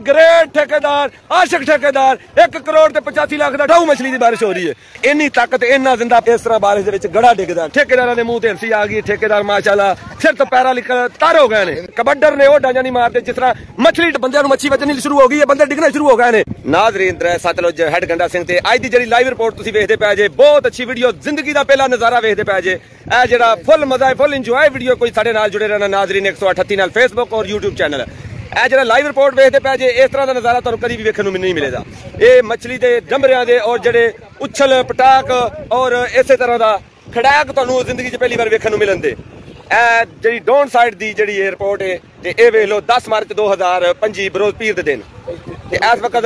Great ठेकेदार आशिक ठेकेदार 1 करोड़ ते 85 लाख दा ढाऊ मछली दी बारिश हो रही है। इन्नी ताकत इन्ना जिंदा इस तरह बारिश दे विच गड़ा डिगदा ठेकेदारां दे मुंह ते हंसी आ गई। ठेकेदार माशाल्लाह सिर तो पैरा निकल तर हो गए ने। कबड्डर ने ओ डांजा नहीं मारते जिस तरह मछली बंदे नूं मच्छी वजनी शुरू हो गई है, बंदे डिगने शुरू हो गए ने। नाज़रीन दर सतलुज हेड गंडा सिंह ते अज दी जिहड़ी लाइव रिपोर्ट तुसीं वेखदे पए जे बहुत अच्छी वीडियो जिंदगी दा पहला नज़ारा वेखदे पए जे। ए जिहड़ा फुल मजा है फुल इंजॉय वीडियो कोई साडे नाल जुड़े रहना नाज़रीन 138 नाल फेसबुक और यूट्यूब चैनल ए जरा लाइव रिपोर्ट वेखदे पए जे इस तरह का नज़ारा तुहानूं कदी भी वेखण नूं नहीं मिलेगा। ये मछली के डंबरियां दे और जिहड़े उछल पटाक और इसे तरह का खड़ाक तुहानूं जिंदगी च पहली बार वेखण नूं मिलन दे। ए जिहड़ी डाउन साइड दी जिहड़ी एयरपोर्ट है ते ए वेख लो 10 मार्च 2025 बरोज पीर दे दिन ते इस वक्त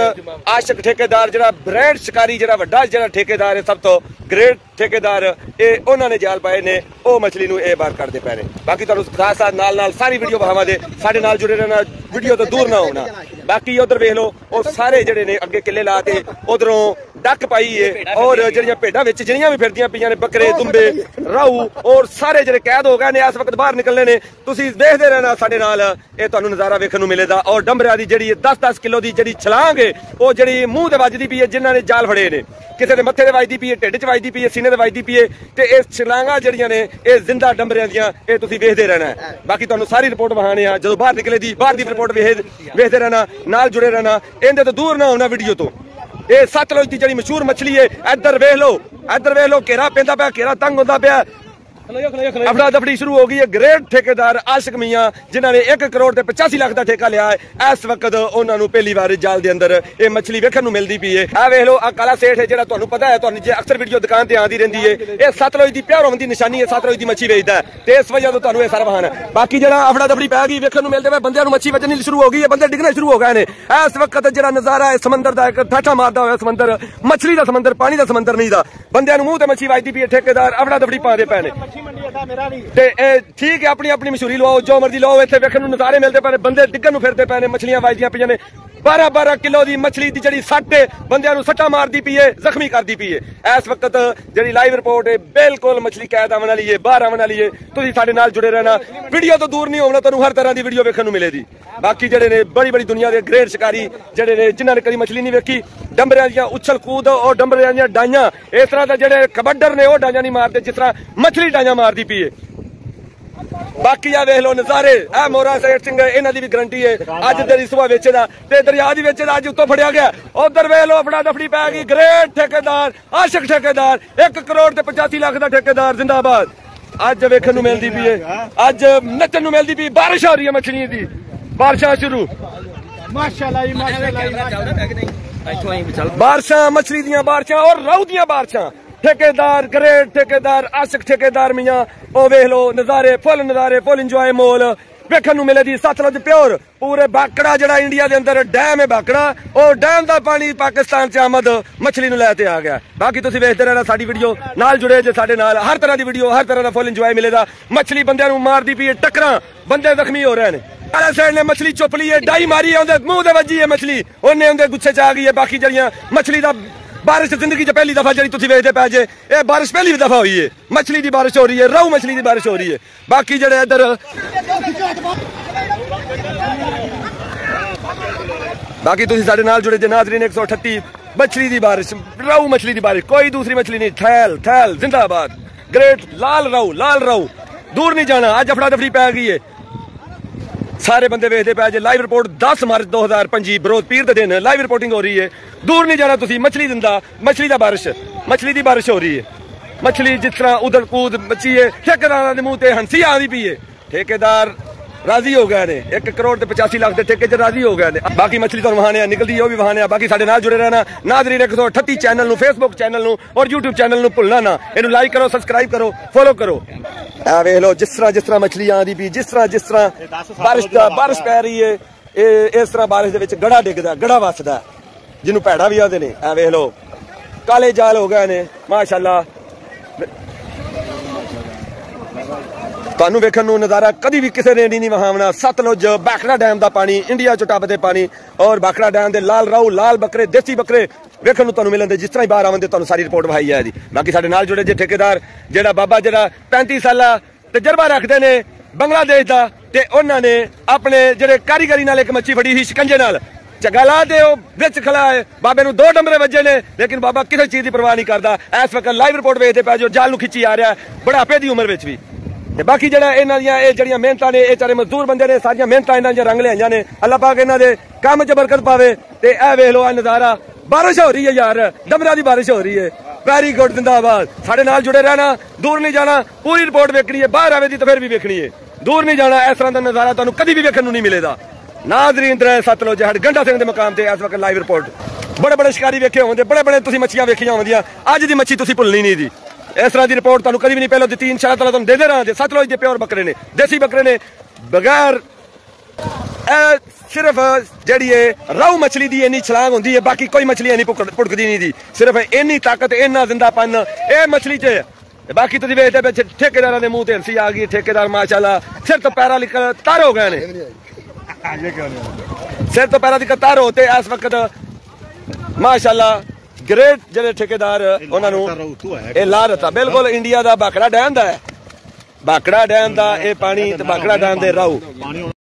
आशिक ठेकेदार जिहड़ा ब्रांड शिकारी जिहड़ा वड्डा जिहड़ा ठेकेदार है सब तो ग्रेट ठेकेदार ये उन्होंने जाल पाए ने ओ मछली नूं ए बार करदे पए ने। बाकी तुहानूं खास नाल सारी वीडियो बहावां दे साडे नाल जुड़े रहना वीडियो तो दूर ना होना। बाकी उधर वेख लो वो सारे जिहड़े ने अगे किले ला के उधरों डक पाई है और जिहड़ियां भेडां विच जिहड़ियां भी फिरदियां पईयां ने बकरे दुंबे राहू और सारे जिहड़े कैद हो गए ने इस वक्त बाहर निकलने ने। तुसीं वेखदे रहना साडे नाल ये तुहानूं नज़ारा वेखण नूं मिलेगा। और डंबरियां दी जिहड़ी 10-10 किलो दी जिहड़ी छलांग है वो जिहड़ी मूंह ते वजदी पई है जिन्हां ने जाल फड़े ने किसी दे मत्थे ते वजदी पई है ढिड च वजदी पई है सीने ते वजदी पई है ते इस छलांगां जिहड़ियां ने ये जिंदा डंबरियां दियां ये तुसीं वेखदे रहना है। बाकी तुहानूं सारी रिपोर्ट वहाने आ जदों बाहर निकले दी बाहर दी रिपोर्ट वेखदे रहना नाल जुड़े रहना इहदे तो दूर ना होना वीडियो तो। ये सतलुज की जिहड़ी मशहूर मछली है इधर वेख लो घेरा पैंदा पिया घेरा तंग होंदा पिया अफड़ा दफड़ी शुरू हो गई है। ग्रेट ठेकेदार आशिक मियां जिन्होंने 1 करोड़ ते 85 लाख का ठेका लिया है इस वक्त उन्होंने पहली बार जाल के अंदर ये मछली वेखण नूं मिलदी पई है। आ वेख लो आ काला सेठ है जिहड़ा तुहानूं पता है तुहानूं जे अक्सर वीडियो दुकान ते आंदी रहिंदी है ये सतलुज की प्योर होने की निशानी है सतलुज की मच्छी वेचदा है ते इस वजह तो तुहानूं ये सारा बहाना है। बाकी जिहड़ा अफड़ा दफड़ी पै गई वेखण नूं मिलदे पए बंदियां नूं मच्छी वजनी शुरू हो गई है बंदे डिगने शुरू हो गए ने। इस वक्त जिहड़ा नज़ारा है समंदर दा एक ठाठा मारदा होया समंदर मछली दा समंदर पानी दा समंदर नहीं दा बंदियां नूं मूंह ते मच्छी वजदी पई है ठेकेदार अफड़ा दफड़ी पांदे पए ने ते ठीक है अपनी अपनी मशहूरी लवाओ जो मर्जी लवाओ इत्थे वेखण नूं नज़ारे मिलदे पए ने बंदे डिग्गण नूं फिरदे पए ने मछलियां वजदियां पईयां ने 12-12 किलो की मछली की जिहड़ी सट्ट है बंदियां नूं सट्टा मारदी पई है जख्मी करदी पई है। इस वक्त जिहड़ी लाइव रिपोर्ट है बिल्कुल मछली कैद आवन वाली है बाहर आवन वाली है। तुसीं साडे नाल जुड़े रहना वीडियो तो दूर नहीं होना तुहानूं हर तरह की वीडियो वेखण नूं मिलेगी। बाकी जिहड़े ने बड़ी बड़ी दुनिया के ग्रेट शिकारी जिहड़े ने जिन्हां ने कदी मछली नहीं वेखी डंबरियां दियां उछल कूद और डंबरियां दियां डाइयां इस तरह के जिहड़े कबड्डर ने वो डाइयां नहीं मारते जिस तरह मछली डाइयां मारदी पई है। बाकी आ वेख लो नज़ारे ए मोरा सेठ सिंह इन्हां दी भी गारंटी है अज तेरी सुबह वेचेदा ते दरिया दी वेचेदा अज उत्तों फड़िया गया उधर वेख लो अपना दफड़ी पै गई। ग्रेट ठेकेदार आशिक ठेकेदार 1 करोड़ ते 85 लाख का ठेकेदार जिंदाबाद अज वेखण नूं मिलदी पई है अज नचण नूं मिलदी पई बारिश हो रही है मछलियां दी बारिशां शुरू माशाअल्लाह जी माशाअल्लाह बारिशां मछली दियां बारिशां और राहू दियां बारिशां ठेकेदार ग्रेट ठेकेदार आशिक ठेकेदार मियां ओ वेख लो नज़ारे फुल इंजॉय मोल वेखण नूं मिले दी। सतलुज प्योर पूरे बाकड़ा जिहड़ा इंडिया दे अंदर डैम है बाकड़ा और डैम दा पानी पाकिस्तान च आमद मछली नूं लैते आ गया। बाकी तुसीं वेखदे रहना साडी वीडियो नाल जुड़े जे साडे नाल हर तरह की वीडियो हर तरह का फुल इंजॉय मिलेगा। मछली बंदियां नूं मारदी पई है टक्करां बंदे जख्मी हो रहे हैं काले सेठ ने मछली चुप ली है डाई मारी है उहदे मूंह ते वजी है मछली उन्हें उहदे गुच्छे च आ गई है। बाकी जिहड़ियां मछली दा बारिश जिंदगी च पहली दफा जी तुसीं वेखदे पए जे ये बारिश पहली दफा हुई है मछली की बारिश हो रही है राहू मछली की बारिश हो रही है। बाकी जिहड़े इधर बाकी तुसीं साडे नाल जुड़े जे नाज़रीन 138 मछली की बारिश राहू मछली की बारिश कोई दूसरी मछली नहीं थैल जिंदाबाद ग्रेट लाल राहू दूर नहीं जाना अज अफड़ा दफड़ी पै गई है सारे बंदे वेखदे पए जे लाइव रिपोर्ट 10 मार्च 2025 बरोज पीर दे दिन लाइव रिपोर्टिंग हो रही है दूर नहीं जाना तुसीं मछली दिंदा मछली की बारिश हो रही है मछली जिस तरह उधर कूद मची है ठेकेदारां दे मुंह ते हंसी आंदी पई है ठेकेदार राजी हो गए ने 1 करोड़ ते 85 लाख के ठेके च राजी हो गए ने। बाकी मछली तुहानूं वहाने निकलदी है वो भी वहाने बाकी साडे नाल जुड़े रहना नाज़रीन 138 चैनल नूं फेसबुक चैनल नूं और यूट्यूब चैनल नूं भुलना ना इहनूं लाइक करो सबसक्राइब करो फॉलो करो। आ वेख लो जिस तरह मछली आंदी पई जिस तरह बारिश पै रही है इस तरह बारिश दे विच गड़ा डिगदा गड़ा वसदा जिन्हों भैड़ा भी आते हैं। आ वेख लो काले जाल हो गए ने माशाअल्लाह तुहानूं वेखण नूं नज़ारा कदी भी किसी ने नहीं वहावना। सतलुज बाखड़ा डैम का पानी इंडिया चो टपदे पानी और बाखड़ा डैम के लाल राहू लाल बकरे देसी बकरे वेखण नूं तुहानूं मिलणगे जिस तरह ही बाहर आवन दे तुहानूं सारी रिपोर्ट विखाई है। बाकी साडे नाल जुड़े जे ठेकेदार जिहड़ा बाबा जिहड़ा 35 साल तजर्बा रखते ने बंगलादेश का ते उन्होंने अपने जिहड़े कारीगरी नाल एक मच्छी फड़ी सी शिकंजे नाल ਝੱਗਾ ਲਾ ਤੇ ਉਹ ਵਿੱਚ ਖੜਾ ਹੈ ਬਾਬੇ ਨੂੰ 2 ਡੰਬਰੇ ਵੱਜੇ ਨੇ ਲੇਕਿਨ ਬਾਬਾ ਕਿਸੇ ਚੀਜ਼ ਦੀ ਪਰਵਾਹ ਨਹੀਂ ਕਰਦਾ ਇਸ ਵਕਤ ਲਾਈਵ ਰਿਪੋਰਟ ਵੇਖਦੇ ਪਏ ਜੋ ਜਾਲ ਨੂੰ ਖਿੱਚੀ ਆ ਰਿਹਾ ਬੁਢਾਪੇ ਦੀ ਉਮਰ ਵਿੱਚ ਵੀ ਤੇ ਬਾਕੀ ਜਿਹੜਾ ਇਹਨਾਂ ਦੀਆਂ ਇਹ ਜਿਹੜੀਆਂ ਮਿਹਨਤਾਂ ਨੇ ਇਹ ਚਾਰੇ ਮਜ਼ਦੂਰ ਬੰਦੇ ਨੇ ਸਾਰੀਆਂ ਮਿਹਨਤਾਂ ਇਹਨਾਂ ਦੀਆਂ ਰੰਗ ਲਿਆਈਆਂ ਨੇ ਅੱਲਾਹ ਪਾਕ ਇਹਨਾਂ ਦੇ ਕੰਮ 'ਚ ਬਰਕਤ ਪਾਵੇ ਤੇ ਇਹ ਵੇਖ ਲਓ ਇਹ ਨਜ਼ਾਰਾ ਬਾਰਿਸ਼ ਹੋ ਰਹੀ ਹੈ ਯਾਰ ਡੰਬਰਾਂ ਦੀ ਬਾਰਿਸ਼ ਹੋ ਰਹੀ ਹੈ ਵੈਰੀ ਗੁੱਡ ਜ਼ਿੰਦਾਬਾਦ ਸਾਡੇ ਨਾਲ ਜੁੜੇ ਰਹਿਣਾ ਦੂਰ ਨਹੀਂ ਜਾਣਾ ਪੂਰੀ ਰਿਪੋर्ट ਵੇਖਣੀ ਹੈ ਬਾਹਰ ਆਵੇ ਦੀ ਤਾਂ ਫਿਰ ਵੀ ਵੇਖਣੀ ਹੈ ਦੂਰ ਨਹੀਂ ਜਾਣਾ ਇਸ ਤਰ੍ਹਾਂ ਦਾ ਨਜ਼ਾਰਾ ਤੁਹਾਨੂੰ ਕਦੀ ਵੀ ਵੇਖਣ ਨੂੰ ਨਹੀਂ ਮਿਲੇਗਾ ਨਾਜ਼ਰੀਨ ਦਰਿਆ ਸਤਲੁਜ ਜਹੜ ਗੰਡਾ ਸਿੰਘ ਦੇ ਮਕਾਮ ਤੇ ਇਸ ਵਕਤ ਲਾਈਵ ਰਿਪੋर्ट ਬੜੇ ਸ਼ਿਕਾਰੀ ਵੇਖੇ ਹੋਣਗੇ ਬੜੇ ਤੁਸੀਂ ਮੱਛੀਆਂ ਵੇਖੀਆਂ ਹੋਣਗੀਆਂ ਅੱਜ ਦੀ ਮੱਛੀ ਤੁਸੀਂ ਭੁੱਲਣੀ ਨਹੀਂ ਦੀ ਇਸ ਤਰ੍ਹਾਂ ਦੀ ਰਿਪੋर्ट ਤੁਹਾਨੂੰ ਕਦੀ ਵੀ ਨਹੀਂ ਪਹਿਲਾਂ ਦਿੱਤੀ ਇਨਸ਼ਾ ਅੱਲਾਹ ਤੁਹਾਨੂੰ ਦੇਦੇ ਰਹਾਂਗੇ ਸਤਲੁਜ ਦੇ ਪਿਓਰ ਬੱਕਰੇ ਨੇ ਦੇਸੀ ਬੱਕਰੇ ਨੇ ਬਗੈਰ सिर्फ जी राहू मछली की इन्नी छलांग होंगी है बाकी कोई मछली नहीं भुड़कती नहीं दी सिर्फ इन्नी ताकत इन्ना जिंदापन ये मछली च बाकी तुम वेखते पे ठेकेदार के मुंह हंसी आ गई ठेकेदार माशाल्लाह सिर तो पैरा लिख तार हो गए सिर तो पैरा लिख तार होते इस वक्त माशाल्लाह ग्रेट जो ठेकेदार उन्होंने ला रहा बिल्कुल इंडिया का भाखड़ा डैम का है भाखड़ा डैम का यह पानी भाखड़ा डैम के राहू